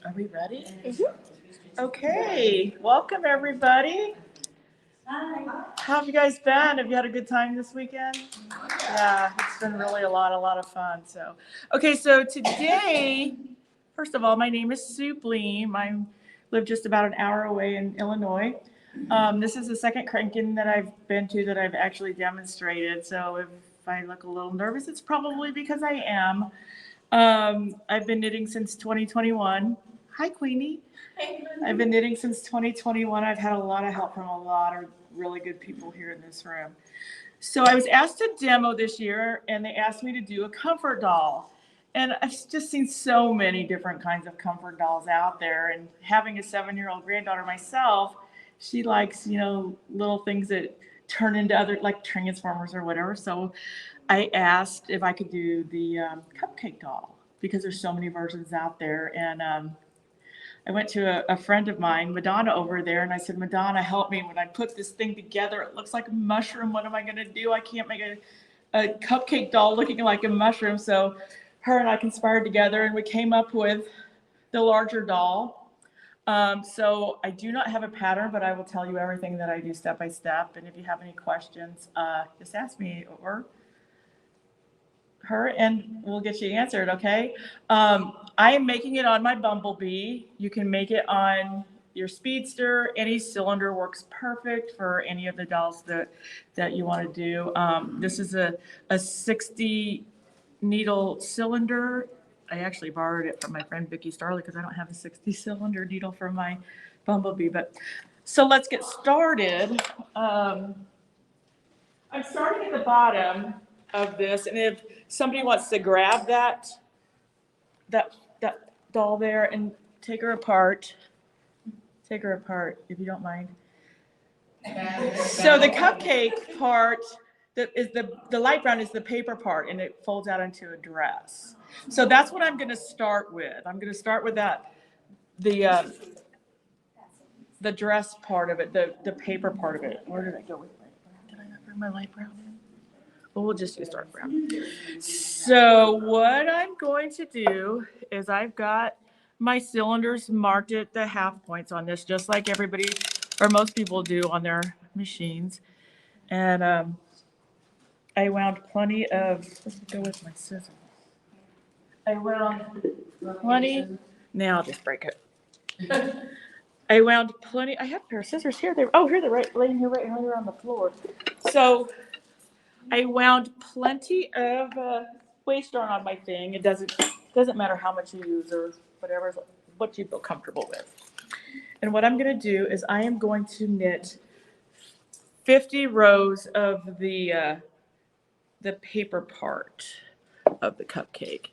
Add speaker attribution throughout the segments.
Speaker 1: Are we ready?
Speaker 2: Mm-hmm.
Speaker 1: Okay, welcome everybody.
Speaker 3: Hi.
Speaker 1: How have you guys been? Have you had a good time this weekend? Yeah, it's been really a lot of fun. So today, first of all, my name is Sue Bleem. I live just about an hour away in Illinois. This is the second cranking that I've been to that I've actually demonstrated. So if I look a little nervous, it's probably because I am. I've been knitting since 2021. Hi, Queenie. I've been knitting since 2021. I've had a lot of help from a lot of really good people here in this room. So I was asked to demo this year, and they asked me to do a comfort doll. And I've just seen so many different kinds of comfort dolls out there. And having a 7-year-old granddaughter myself, she likes, little things that turn into other, like transformers or whatever. So I asked if I could do the cupcake doll because there's so many versions out there. And I went to a friend of mine, Madonna, over there, and I said, Madonna, help me. When I put this thing together, it looks like a mushroom. What am I going to do? I can't make a cupcake doll looking like a mushroom. So her and I conspired together, and we came up with the larger doll. So I do not have a pattern, but I will tell you everything that I do step by step. And if you have any questions, just ask me or her, and we'll get you answered, okay? I am making it on my Bumblebee. You can make it on your Speedster. Any cylinder works perfect for any of the dolls that you want to do. This is a 60 needle cylinder. I actually borrowed it from my friend Vicki Starley because I don't have a 60 cylinder needle for my Bumblebee. But so let's get started. I'm starting at the bottom of this, and if somebody wants to grab that doll there and take her apart if you don't mind. So the cupcake part that is the light brown is the paper part, and it folds out into a dress. So that's what I'm going to start with. I'm going to start with that the dress part of it, the paper part of it. Where did I go with light brown? Did I not bring my light brown in? Well, we'll just use dark brown. So what I'm going to do is I've got my cylinders marked at the half points on this, just like everybody or most people do on their machines. And I wound plenty of, let's go with my scissors. I wound plenty, now I'll just break it. I wound plenty, I have a pair of scissors here. Here they're laying here right here on the floor. So I wound plenty of waste yarn on my thing. It doesn't matter how much you use or what you feel comfortable with. And what I'm going to do is I am going to knit 50 rows of the paper part of the cupcake.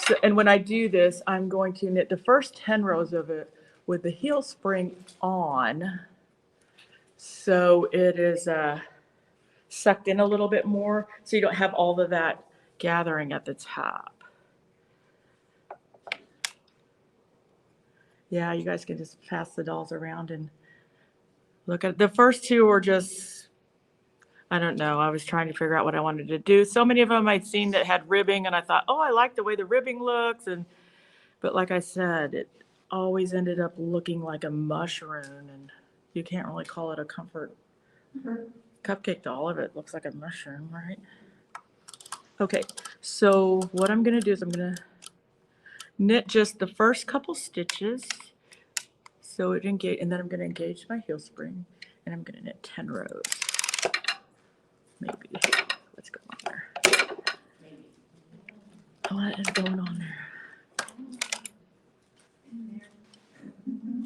Speaker 1: So, and when I do this, I'm going to knit the first 10 rows of it with the heel spring on, so it is sucked in a little bit more, so you don't have all of that gathering at the top. Yeah, you guys can just pass the dolls around and look at it. The first two were just, I don't know, I was trying to figure out what I wanted to do. So many of them I'd seen that had ribbing, and I thought, oh, I like the way the ribbing looks, but like I said, it always ended up looking like a mushroom, and you can't really call it a comfort cupcake doll if it looks like a mushroom, right? Okay, so what I'm going to do is I'm going to knit just the first couple stitches so it engage, and then I'm going to engage my heel spring, and I'm going to knit 10 rows. Maybe. What's going on there? What is going on there?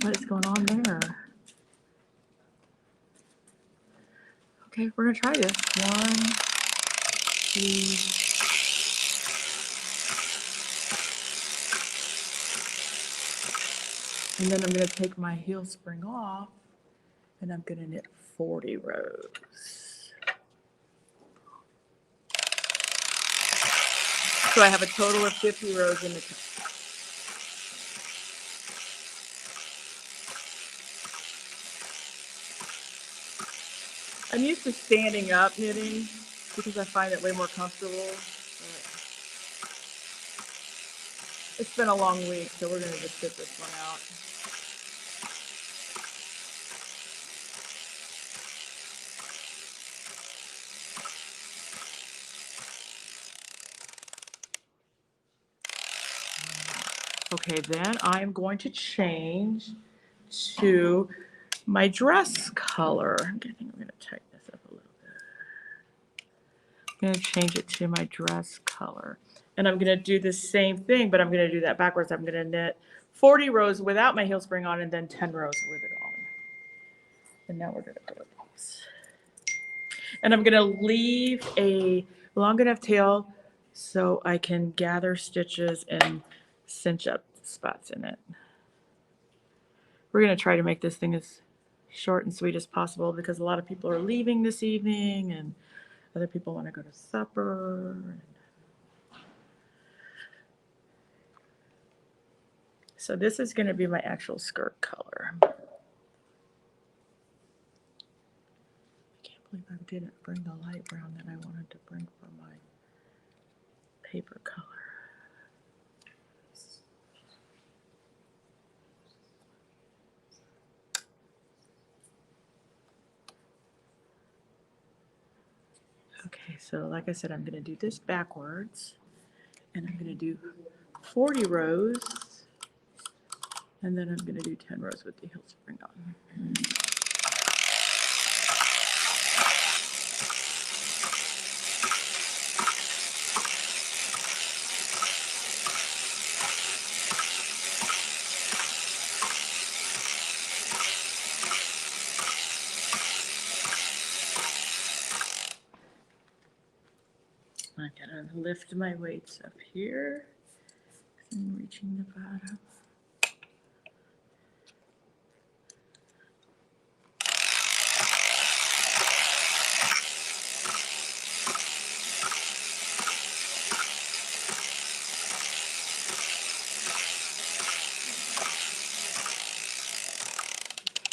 Speaker 1: What is going on there? Okay, we're going to try this. 1, 2, and then I'm going to take my heel spring off, and I'm going to knit 40 rows. So I have a total of 50 rows in the cup. I'm used to standing up knitting because I find it way more comfortable. It's been a long week, so we're going to just get this one out. Okay, then I'm going to change to my dress color. I think I'm going to tighten this up a little bit. I'm going to change it to my dress color. And I'm going to do the same thing, but I'm going to do that backwards. I'm going to knit 40 rows without my heel spring on and then 10 rows with it on. And now we're going to go with these. And I'm going to leave a long enough tail so I can gather stitches and cinch up spots in it. We're going to try to make this thing as short and sweet as possible because a lot of people are leaving this evening and other people want to go to supper. So this is going to be my actual skirt color. I can't believe I didn't bring the light brown that I wanted to bring for my paper color. Okay, so like I said, I'm going to do this backwards, and I'm going to do 40 rows, and then I'm going to do 10 rows with the heel spring on. I'm going to lift my weights up here. I'm reaching the bottom.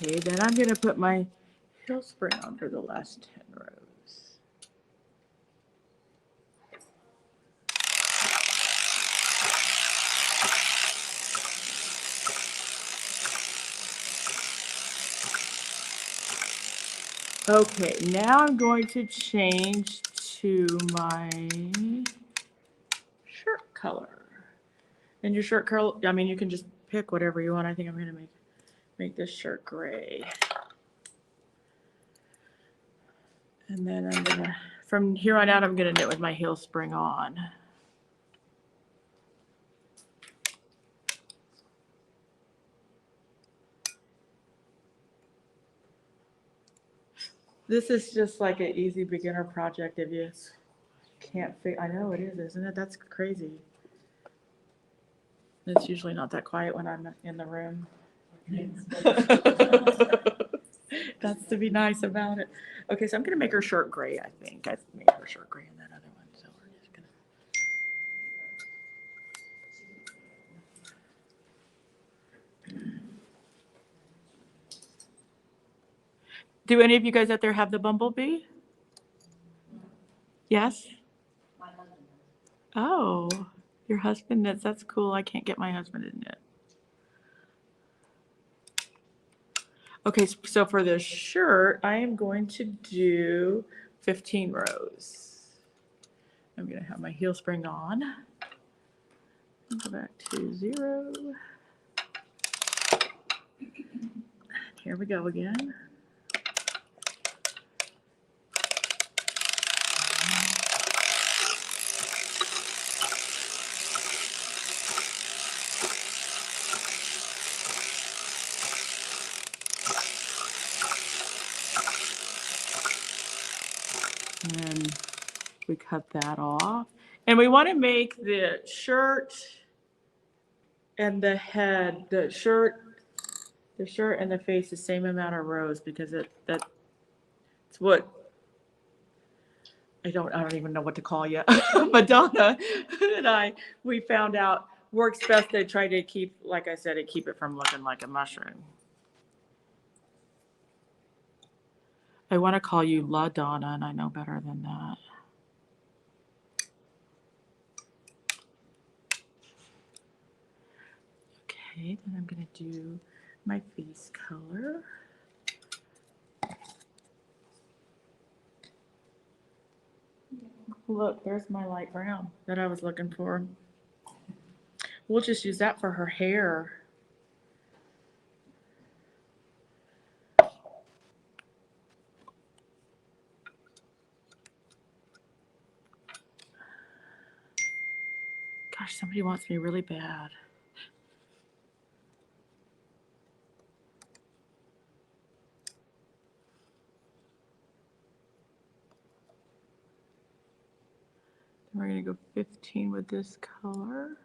Speaker 1: Okay, then I'm going to put my heel spring on for the last 10 rows. Okay, now I'm going to change to my shirt color. And your shirt color, I mean, you can just pick whatever you want. I think I'm going to make this shirt gray. And then I'm going to, from here on out, I'm going to knit with my heel spring on. This is just like an easy beginner project if you can't figure, I know it is, isn't it? That's crazy. It's usually not that quiet when I'm in the room. That's to be nice about it. Okay, so I'm going to make her shirt gray, I think. I made her shirt gray in that other one, so we're just going to. Do any of you guys out there have the bumblebee? Yes? Oh, your husband knits. That's cool. I can't get my husband to knit. Okay, so for the shirt, I am going to do 15 rows. I'm going to have my heel spring on. Go back to 0. Here we go again. And we cut that off. And we want to make the shirt and the head, the shirt and the face the same amount of rows because that's what I don't even know what to call you. Madonna and we found out works best to try to keep, like I said, keep it from looking like a mushroom. I want to call you La Donna, and I know better than that. Okay, then I'm gonna do my face color. Look, there's my light brown that I was looking for. We'll just use that for her hair. Gosh, somebody wants me really bad. We're gonna go 15 with this color.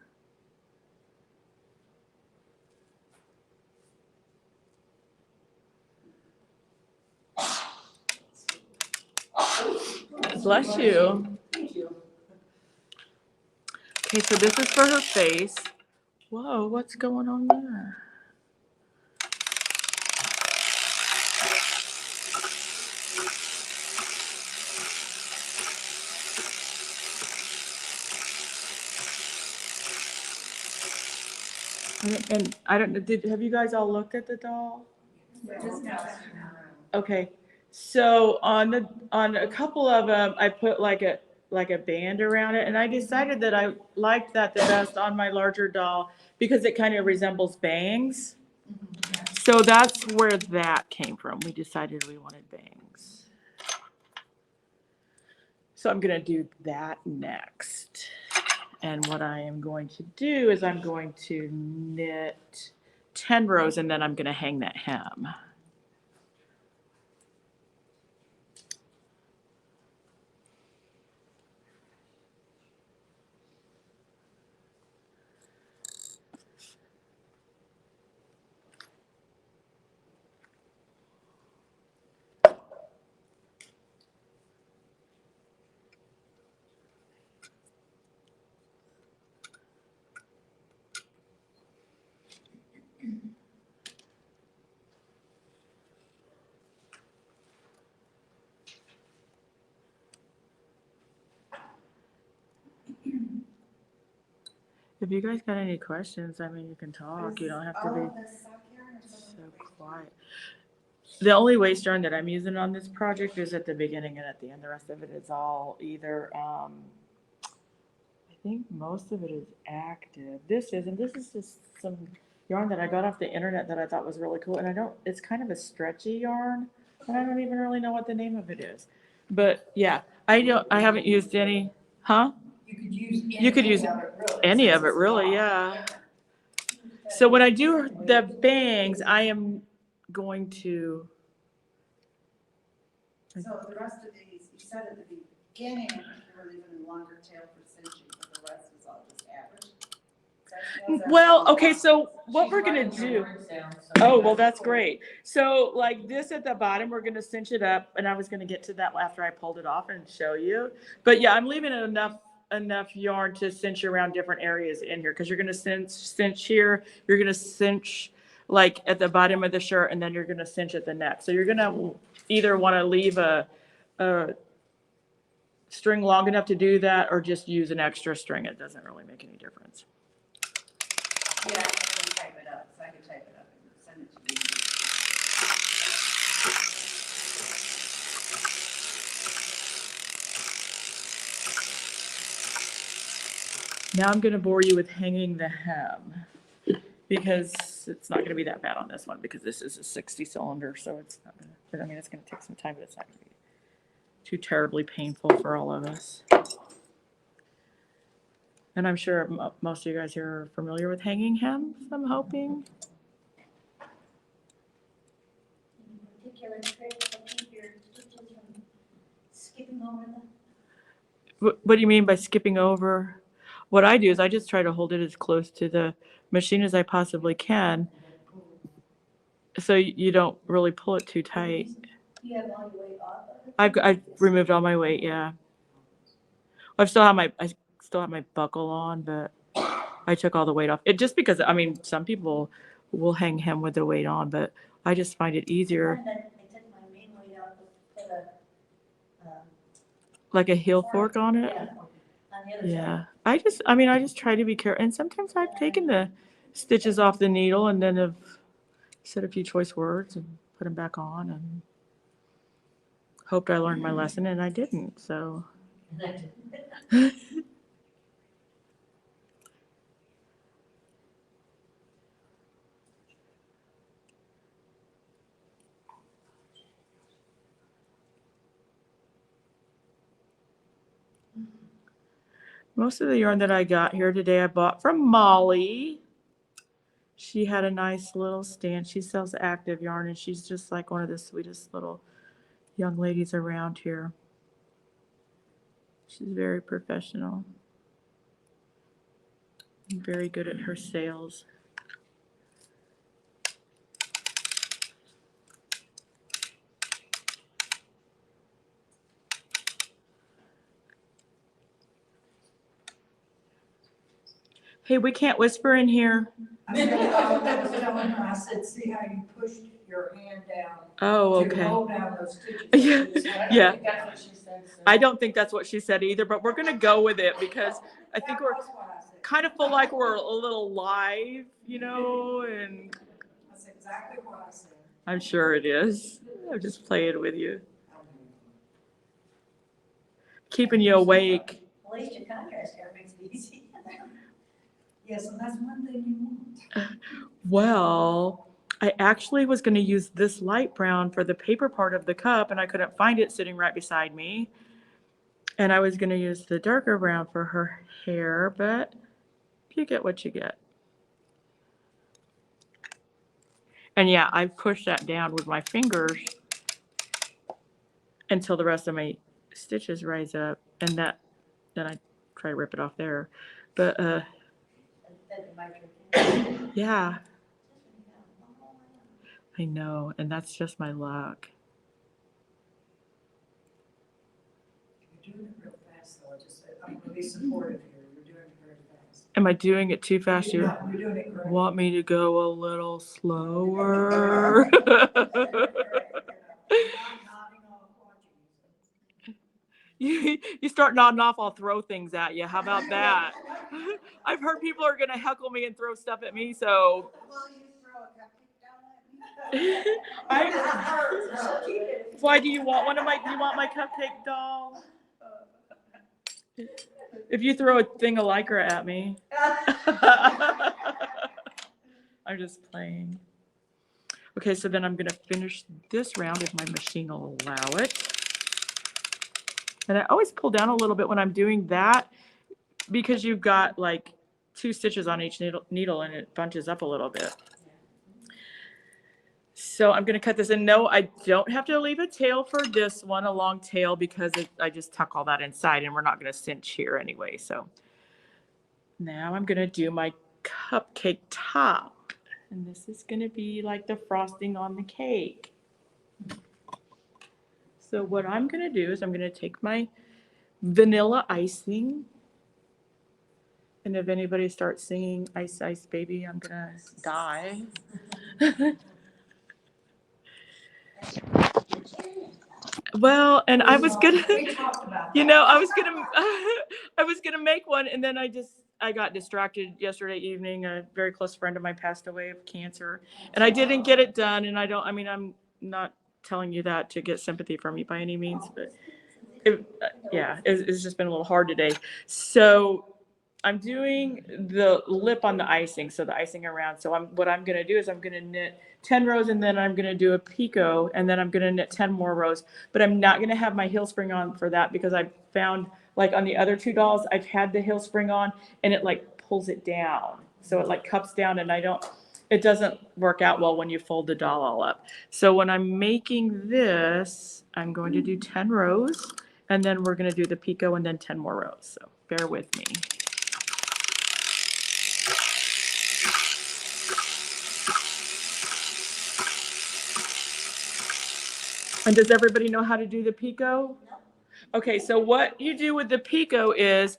Speaker 1: Bless you. Okay, so this is for her face. Whoa, what's going on there? And I don't know, have you guys all looked at the doll? Okay, so on a couple of them, I put like a band around it, and I decided that I liked that the best on my larger doll because it kind of resembles bangs. So that's where that came from. We decided we wanted bangs. So I'm gonna do that next. And what I am going to do is I'm going to knit 10 rows and then I'm gonna hang that hem. If you guys got any questions, I mean, you can talk. You don't have to be so quiet. The only waste yarn that I'm using on this project is at the beginning and at the end. The rest of it is all either, I think most of it is active. This isn't. This is just some yarn that I got off the internet that I thought was really cool. And it's kind of a stretchy yarn, and I don't even really know what the name of it is. But yeah, I haven't used any, huh? You could use any of it, really, yeah. So when I do the bangs, I am going to.
Speaker 3: So the rest of these, you said at the beginning, you were leaving a longer tail for cinching, but the rest is all just average?
Speaker 1: Well, okay, so what we're gonna do. Oh, well, that's great. So like this at the bottom, we're gonna cinch it up, and I was gonna get to that after I pulled it off and show you. But yeah, I'm leaving enough yarn to cinch around different areas in here, because you're gonna cinch here, you're gonna cinch like at the bottom of the shirt, and then you're gonna cinch at the neck. So you're gonna either wanna leave a string long enough to do that, or just use an extra string. It doesn't really make any difference.
Speaker 3: Yeah, I can type it up, so I can type it up and send it to you.
Speaker 1: Now I'm gonna bore you with hanging the hem, because it's not gonna be that bad on this one, because this is a 60 cylinder, so it's not gonna, but I mean, it's gonna take some time, but it's not gonna be too terribly painful for all of us. And I'm sure most of you guys here are familiar with hanging hems, I'm hoping.
Speaker 2: Particular trick to keep your stitches from skipping over them?
Speaker 1: What do you mean by skipping over? What I do is I just try to hold it as close to the machine as I possibly can, so you don't really pull it too tight.
Speaker 2: You have all your weight off of it?
Speaker 1: I've removed all my weight, yeah. I still have my buckle on, but I took all the weight off. It just because, I mean, some people will hang hem with the weight on, but I just find it easier.
Speaker 2: I took my main weight out and put
Speaker 1: Like a heel fork on it?
Speaker 2: on the other
Speaker 1: Yeah.
Speaker 2: side.
Speaker 1: I just try to be careful. And sometimes I've taken the stitches off the needle and then have said a few choice words and put them back on and hoped I learned my lesson, and I didn't. So most of the yarn that I got here today I bought from Molly. She had a nice little stand. She sells active yarn, and she's just like one of the sweetest little young ladies around here. She's very professional and very good at her sales. Hey, we can't whisper in here.
Speaker 4: I was telling her, I said, see how you pushed your hand down
Speaker 1: Oh,
Speaker 4: to
Speaker 1: okay.
Speaker 4: hold down those stitches.
Speaker 1: Yeah, yeah.
Speaker 3: That's what she said, so.
Speaker 1: I don't think that's what she said either, but we're gonna go with it because I think we're
Speaker 4: That's what I said.
Speaker 1: kind of feel like we're a little live, you know, and
Speaker 4: That's exactly what I said.
Speaker 1: I'm sure it is. I'm just playing with you, keeping you awake.
Speaker 2: At least your contrast hair makes it easy.
Speaker 4: Yes, and that's one thing you want.
Speaker 1: Well, I actually was going to use this light brown for the paper part of the cup, and I couldn't find it sitting right beside me. And I was going to use the darker brown for her hair, but you get what you get. And yeah, I pushed that down with my fingers until the rest of my stitches rise up, and then I try to rip it off there. But yeah, I know, and that's just my luck.
Speaker 4: You're doing it real fast, though. I'm going to be supportive here. You're doing it very fast.
Speaker 1: Am I doing it too fast? You
Speaker 4: You're doing it great.
Speaker 1: want me to go a little slower?
Speaker 4: I'm not nodding off watching you.
Speaker 1: You start nodding off, I'll throw things at you. How about that? I've heard people are going to heckle me and throw stuff at me, so
Speaker 3: Will you throw a cupcake down at me?
Speaker 1: why do you want one of my? Do you want my cupcake doll? If you throw a thing of lycra at me, I'm just playing. Okay, so then I'm going to finish this round if my machine will allow it. And I always pull down a little bit when I'm doing that because you've got like 2 stitches on each needle and it bunches up a little bit. So I'm going to cut this in. No, I don't have to leave a tail for this one, a long tail, because I just tuck all that inside and we're not going to cinch here anyway. So now I'm going to do my cupcake top. And this is going to be like the frosting on the cake. So what I'm going to do is I'm going to take my vanilla icing. And if anybody starts singing Ice Ice Baby, I'm going to die. Well, and I was going to,
Speaker 4: We talked about
Speaker 1: you know, I was going to make one, and then I got distracted yesterday evening. A very close friend of mine passed away of cancer, and I didn't get it done. And I'm not telling you that to get sympathy from me by any means, but it's just been a little hard today. So I'm doing the lip on the icing, so the icing around. So what I'm going to do is I'm going to knit 10 rows, and then I'm going to do a picot, and then I'm going to knit 10 more rows. But I'm not going to have my heel spring on for that because I found, like on the other 2 dolls, I've had the heel spring on, and it like pulls it down. So it like cups down, and it doesn't work out well when you fold the doll all up. So when I'm making this, I'm going to do 10 rows, and then we're going to do the picot and then 10 more rows. So bear with me. And does everybody know how to do the picot? Okay, so what you do with the picot is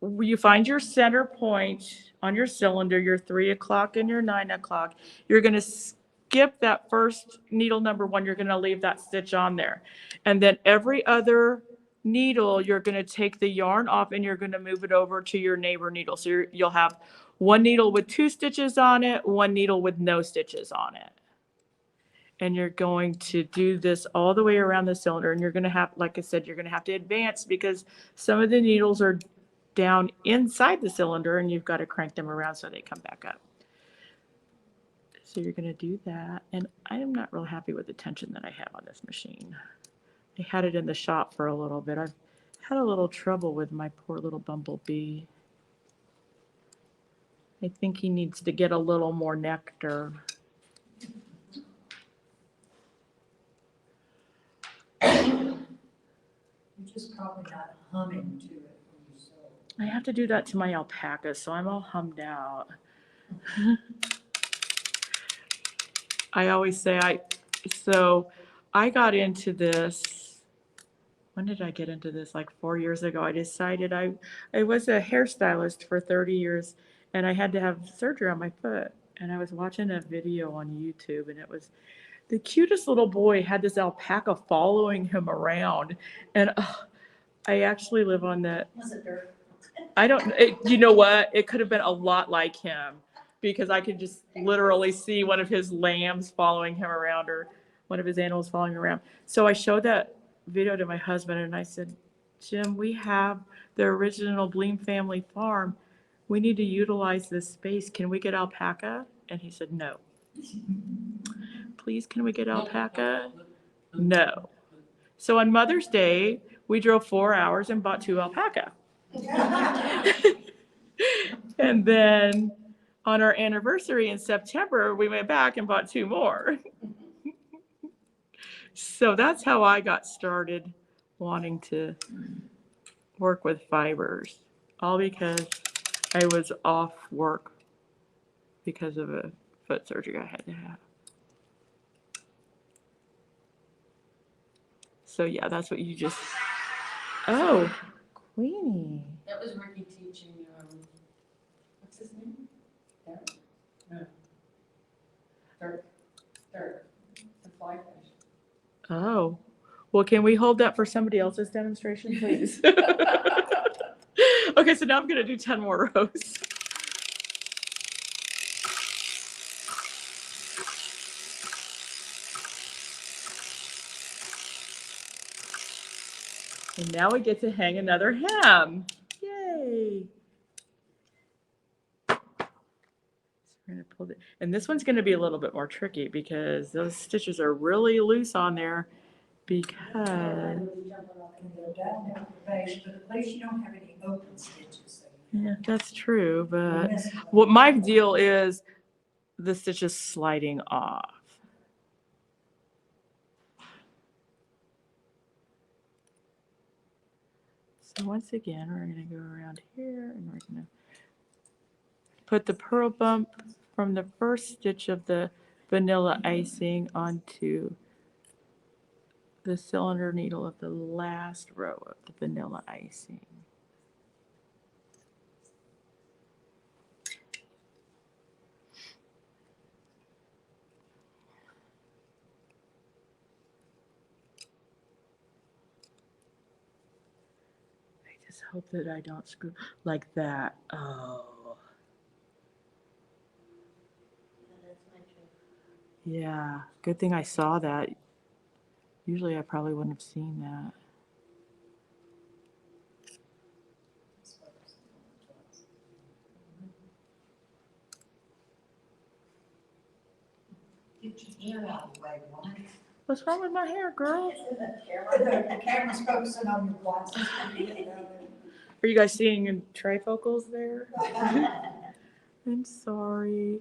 Speaker 1: you find your center point on your cylinder, your 3 o'clock and your 9 o'clock. You're going to skip that first needle number 1. You're going to leave that stitch on there. And then every other needle, you're going to take the yarn off and you're going to move it over to your neighbor needle. So you'll have one needle with 2 stitches on it, one needle with no stitches on it. And you're going to do this all the way around the cylinder, and you're going to have, like I said, you're going to have to advance because some of the needles are down inside the cylinder and you've got to crank them around so they come back up. So you're going to do that. And I am not real happy with the tension that I have on this machine. I had it in the shop for a little bit. I've had a little trouble with my poor little bumblebee. I think he needs to get a little more nectar.
Speaker 4: You're just probably not humming to it when you sew.
Speaker 1: I have to do that to my alpaca, so I'm all hummed out. I always say so I got into this, when did I get into this? Like 4 years ago. I decided I was a hairstylist for 30 years and I had to have surgery on my foot. And I was watching a video on YouTube and it was the cutest little boy had this alpaca following him around. And I actually live on that.
Speaker 2: Was it dirt?
Speaker 1: You know what? It could have been a lot like him because I could just literally see one of his lambs following him around or one of his animals following him around. So I showed that video to my husband and I said, Jim, we have the original Bleem family farm. We need to utilize this space. Can we get alpaca? And he said, no. Please, can we get alpaca? No. So on Mother's Day, we drove 4 hours and bought 2 alpaca. And then on our anniversary in September, we went back and bought 2 more. So that's how I got started wanting to work with fibers, all because I was off work because of a foot surgery I had to have. So yeah, that's what you just, oh, Queenie.
Speaker 5: That was Ricky teaching, what's his name? Derek? No. Dirk, the fly fish.
Speaker 1: Oh, well, can we hold that for somebody else's demonstration, please? Okay, so now I'm gonna do 10 more rows. And now we get to hang another hem. Yay. So we're gonna pull it. And this one's gonna be a little bit more tricky because those stitches are really loose on there because,
Speaker 4: And they're down at the base, but at least you don't have any open stitches. So
Speaker 1: yeah, that's true,
Speaker 4: you
Speaker 1: but
Speaker 4: miss them.
Speaker 1: what my deal is the stitches sliding off. So once again, we're going to go around here and we're going to put the purl bump from the first stitch of the vanilla icing onto the cylinder needle of the last row of the vanilla icing. Just hope that I don't screw like that. Oh,
Speaker 2: That's my trick.
Speaker 1: yeah. Good thing I saw that. Usually I probably wouldn't have seen that.
Speaker 4: Get your hair out of the way, woman.
Speaker 1: What's wrong with my hair, girl?
Speaker 4: The camera's focusing on your glasses.
Speaker 1: Are you guys seeing in trifocals there? I'm sorry.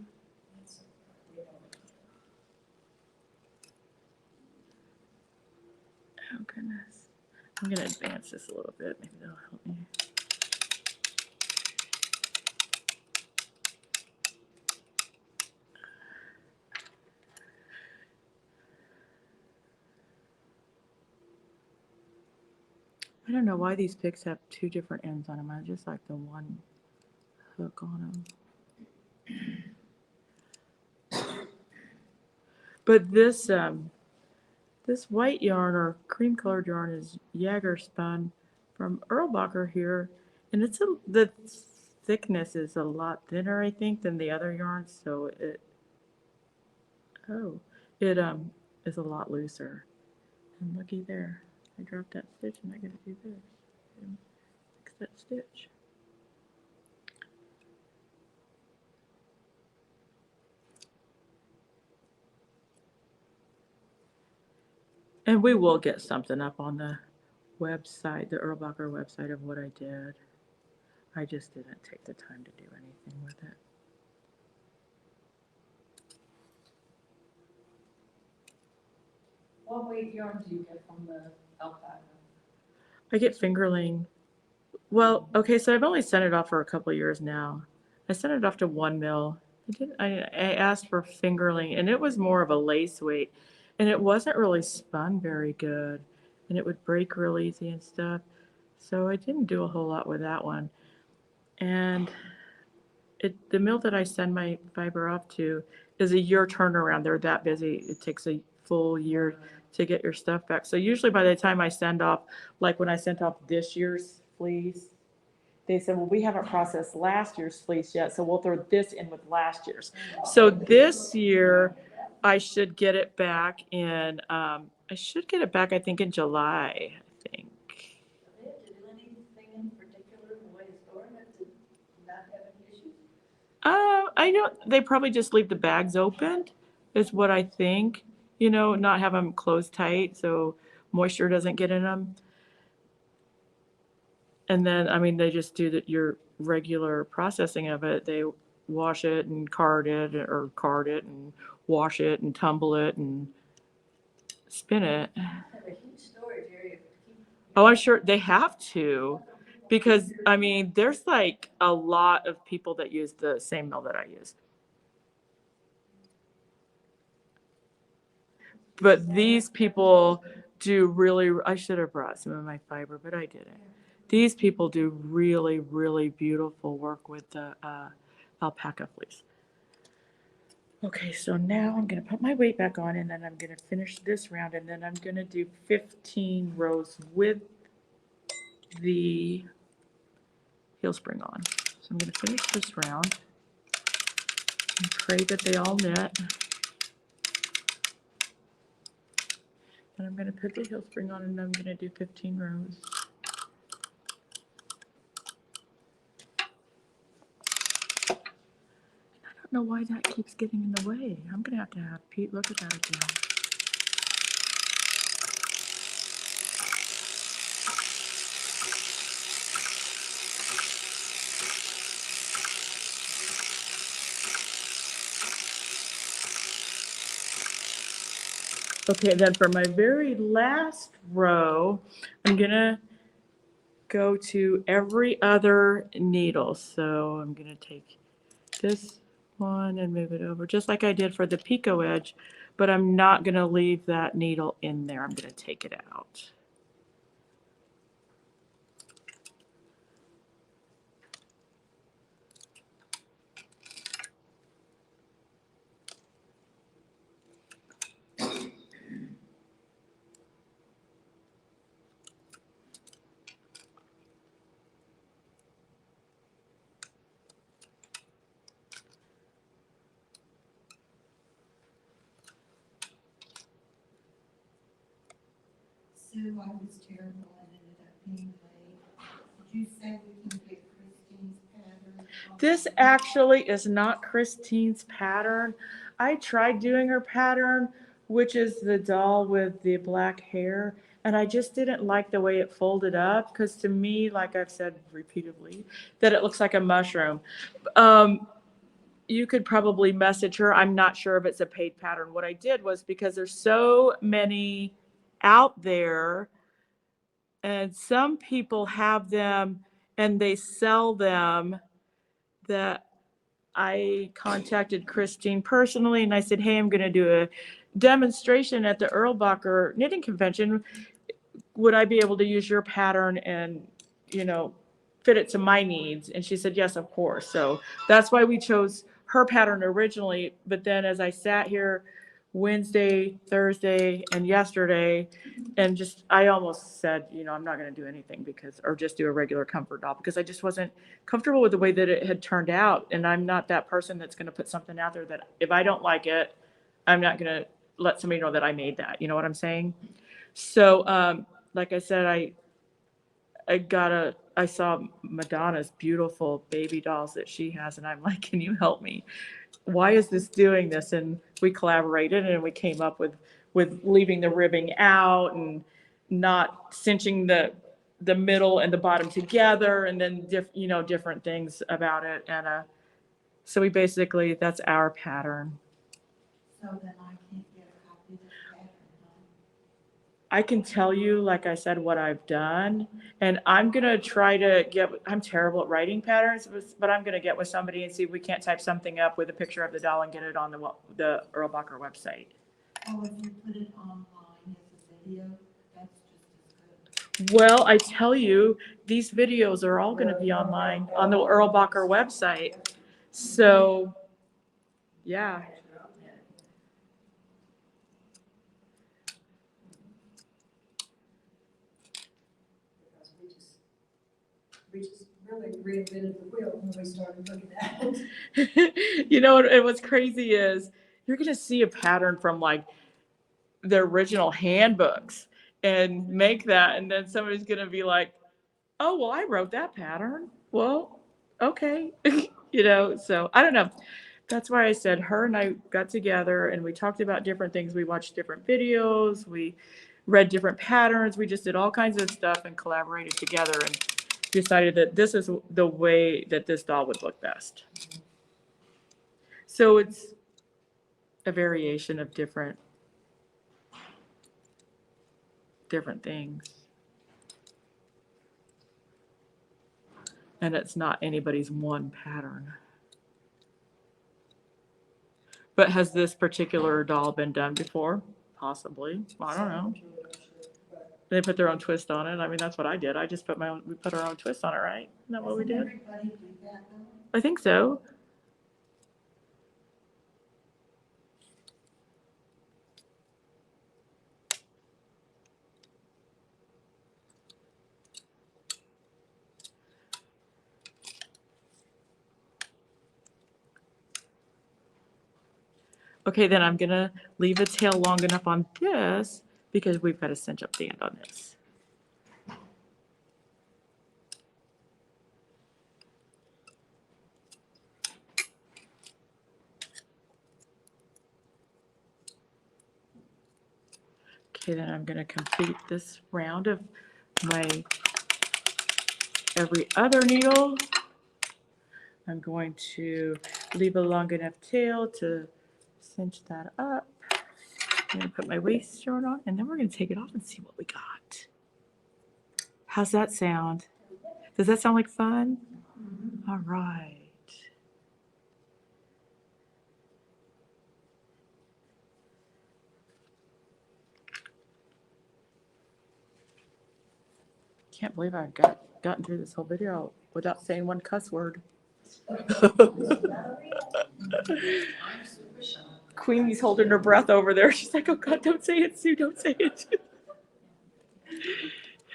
Speaker 1: Oh, goodness. I'm going to advance this a little bit. Maybe that'll help me. I don't know why these picks have 2 different ends on them. I just like the one hook on them. But this this white yarn or cream colored yarn is Jaeger spun from Erlbacher here, and it's the thickness is a lot thinner, I think, than the other yarns, so it is a lot looser. And looky there, I dropped that stitch and I gotta do this and fix that stitch. And we will get something up on the website, the Erlbacher website, of what I did. I just didn't take the time to do anything with it.
Speaker 5: What weight yarn do you get from the alpaca?
Speaker 1: I get fingerling. Well, okay, so I've only sent it off for a couple of years now. I sent it off to 1 mil. I asked for fingerling, and it was more of a lace weight, and it wasn't really spun very good, and it would break real easy and stuff. So I didn't do a whole lot with that one. And the mill that I send my fiber off to is a year turnaround. They're that busy. It takes a full year to get your stuff back. So usually by the time I send off, like when I sent off this year's fleece, they said, well, we haven't processed last year's fleece yet, so we'll throw this in with last year's. So this year, I should get it back in, I think, in July, I think.
Speaker 5: Do they have to do anything in particular in the way it's stored to not have any issues?
Speaker 1: I know they probably just leave the bags open, is what I think. You know, not have them closed tight so moisture doesn't get in them. And then, I mean, they just do your regular processing of it. They wash it and card it and wash it and tumble it and spin it.
Speaker 5: Have a huge storage area.
Speaker 1: Oh, I'm sure they have to, because, I mean, there's like a lot of people that use the same mill that I use. But these people do really, I should have brought some of my fiber, but I didn't. These people do really, really beautiful work with the alpaca fleece. Okay, so now I'm gonna put my weight back on, and then I'm gonna finish this round, and then I'm gonna do 15 rows with the heel spring on. So I'm gonna finish this round and pray that they all knit. And I'm gonna put the heel spring on, and I'm gonna do 15 rows. I don't know why that keeps getting in the way. I'm gonna have to have Pete look at that again. Okay, then for my very last row, I'm gonna go to every other needle. So I'm gonna take this one and move it over, just like I did for the picot edge, but I'm not gonna leave that needle in there. I'm gonna take it out.
Speaker 3: Sue, I was terrible and ended up being late. Did you say we can get Christine's pattern?
Speaker 1: This actually is not Christine's pattern. I tried doing her pattern, which is the doll with the black hair, and I just didn't like the way it folded up, because to me, like I've said repeatedly, that it looks like a mushroom. You could probably message her. I'm not sure if it's a paid pattern. What I did was, because there's so many out there, and some people have them and they sell them, that I contacted Christine personally and I said, hey, I'm going to do a demonstration at the Erlbacher knitting convention. Would I be able to use your pattern and, you know, fit it to my needs? And she said, yes, of course. So that's why we chose her pattern originally. But then as I sat here Wednesday, Thursday, and yesterday. And just, I almost said, I'm not going to do anything or just do a regular comfort doll because I just wasn't comfortable with the way that it had turned out. And I'm not that person that's going to put something out there that if I don't like it, I'm not going to let somebody know that I made that. You know what I'm saying? So, like I said, I saw Madonna's beautiful baby dolls that she has, and I'm like, can you help me? Why is this doing this? And we collaborated and we came up with leaving the ribbing out and not cinching the middle and the bottom together, and then different things about it. And so we basically, that's our pattern.
Speaker 3: So then I can't get a copy of the pattern, huh?
Speaker 1: I can tell you, like I said, what I've done, and I'm gonna try to I'm terrible at writing patterns, but I'm gonna get with somebody and see if we can't type something up with a picture of the doll and get it on the Erlbacher website.
Speaker 3: Oh, if you put it online as a video, that's just as good.
Speaker 1: Well, I tell you, these videos are all gonna be online on the Erlbacher website. So, yeah.
Speaker 4: Because we just really reinvented the wheel when we started looking at it.
Speaker 1: And what's crazy is you're gonna see a pattern from like the original handbooks and make that, and then somebody's gonna be like, oh, well, I wrote that pattern. Well, okay. So I don't know. That's why I said her and I got together and we talked about different things. We watched different videos, we read different patterns, we just did all kinds of stuff and collaborated together and decided that this is the way that this doll would look best. So it's a variation of different things. And it's not anybody's one pattern. But has this particular doll been done before? Possibly. I don't know. They put their own twist on it. I mean, that's what I did. I just we put our own twist on it, right? Isn't that what we did?
Speaker 3: Everybody do that though?
Speaker 1: I think so. Okay, then I'm gonna leave the tail long enough on this because we've got to cinch up the end on this. Okay, then I'm gonna complete this round of my every other needle. I'm going to leave a long enough tail to cinch that up. I'm gonna put my waist yarn on, and then we're gonna take it off and see what we got. How's that sound? Does that sound like fun? Mm-hmm. All right. Can't believe I've gotten through this whole video without saying one cuss word. Queenie's holding her breath over there. She's like, oh God, don't say it, Sue, don't say it.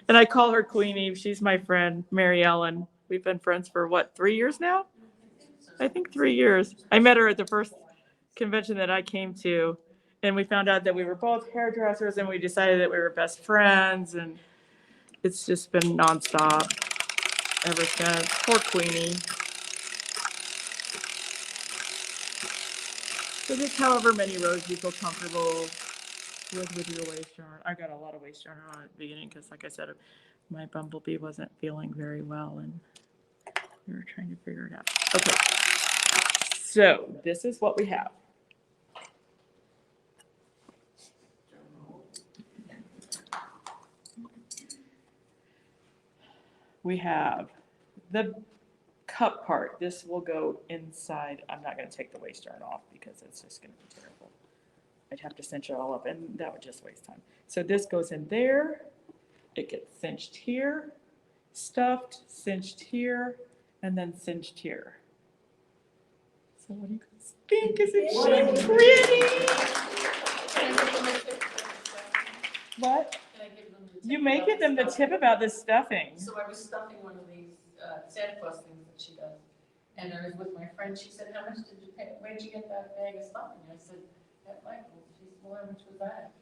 Speaker 1: And I call her Queenie. She's my friend, Mary Ellen. We've been friends for what, 3 years now? I think 3 years. I met her at the first convention that I came to, and we found out that we were both hairdressers, and we decided that we were best friends, and it's just been nonstop ever since. Poor Queenie. So just however many rows you feel comfortable with your waist yarn. I got a lot of waist yarn on at the beginning because, like I said, my bumblebee wasn't feeling very well and we were trying to figure it out. Okay, so this is what we have. We have the cup part. This will go inside. I'm not going to take the waist yarn off because it's just going to be terrible. I'd have to cinch it all up and that would just waste time. So this goes in there. It gets cinched here, stuffed, cinched here, and then cinched here. So what do you guys think? Isn't she pretty? What?
Speaker 5: Can I give them the tip?
Speaker 1: You may
Speaker 5: about
Speaker 1: give them the
Speaker 5: stuffing?
Speaker 1: tip about this stuffing.
Speaker 5: So I was stuffing one of these Santa Claus things that she does. And I was with my friend, she said, how much did you pay, where'd you get that bag of stuffing? I said, at Michael's. She said, well, how much was that?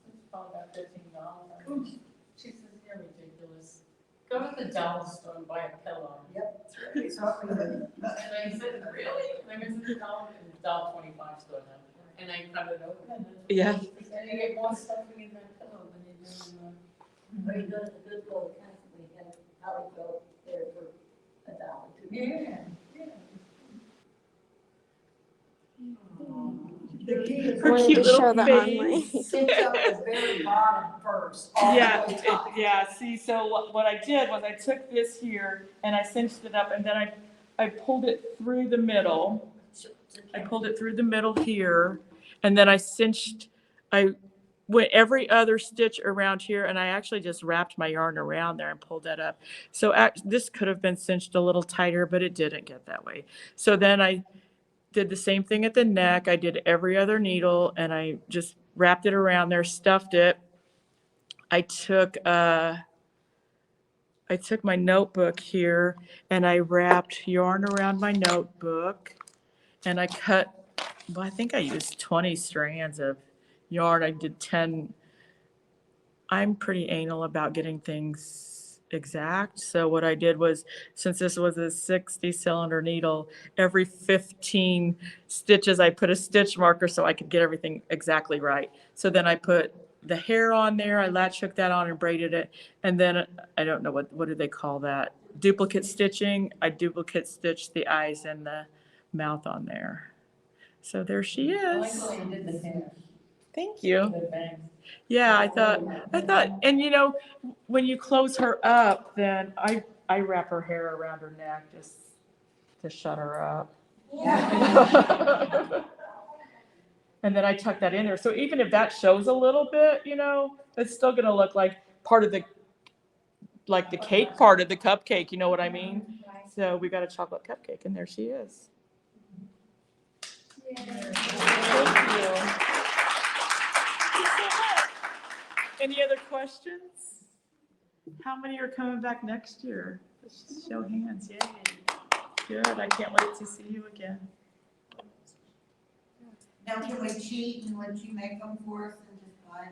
Speaker 5: It's probably about $13. She says, you're ridiculous. Go to the dollar store and buy a pillow.
Speaker 4: Yep, that's right. It's not really-
Speaker 5: And I said, really? And I went to the $1.25 store now. And I cut it open.
Speaker 1: Yeah.
Speaker 5: And you get more stuffing in that pillow than you do in the.
Speaker 2: Or you go to the good bowl, constantly have Holly go there for $1 too.
Speaker 5: Yeah, yeah.
Speaker 4: The key is
Speaker 1: Her
Speaker 4: when
Speaker 1: cute
Speaker 4: it
Speaker 1: little
Speaker 6: show the
Speaker 1: face.
Speaker 4: sits up the very bottom first. all the
Speaker 1: Yeah,
Speaker 4: way top.
Speaker 1: yeah, see, so what I did was I took this here and I cinched it up and then I pulled it through the middle. I pulled it through the middle here and then I went every other stitch around here and I actually just wrapped my yarn around there and pulled that up. So this could have been cinched a little tighter, but it didn't get that way. So then I did the same thing at the neck. I did every other needle and I just wrapped it around there, stuffed it. I took my notebook here and I wrapped yarn around my notebook and I cut, well, I think I used 20 strands of yarn. I did 10. I'm pretty anal about getting things exact. So what I did was, since this was a 60 cylinder needle, every 15 stitches, I put a stitch marker so I could get everything exactly right. So then I put the hair on there, I latch hooked that on and braided it. And then I don't know what do they call that? Duplicate stitching. I duplicate stitched the eyes and the mouth on there. So there she
Speaker 5: I like
Speaker 1: is.
Speaker 5: the way you did the hair.
Speaker 1: Thank you.
Speaker 5: The bangs.
Speaker 1: Yeah, I thought, and you know, when you close her up, then I wrap her hair around her neck just to shut her up. And then I tuck that in there. So even if that shows a little bit, you know, it's still gonna look like part of the cake part of the cupcake, you know what I mean? So we got a chocolate cupcake and there she is. Thank you. Any other questions? How many are coming back next year? Let's show hands, yay. Good, I can't wait to see you again.
Speaker 3: Now, can we cheat and let you make them for us and just buy?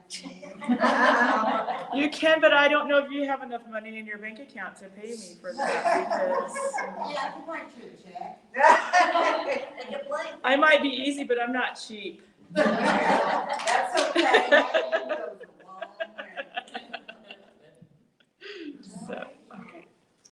Speaker 1: You can, but I don't know if you have enough money in your bank account to pay me for that because
Speaker 3: Yeah, I can write you a check.
Speaker 2: And you blame.
Speaker 1: I might be easy, but I'm not cheap.
Speaker 3: That's okay.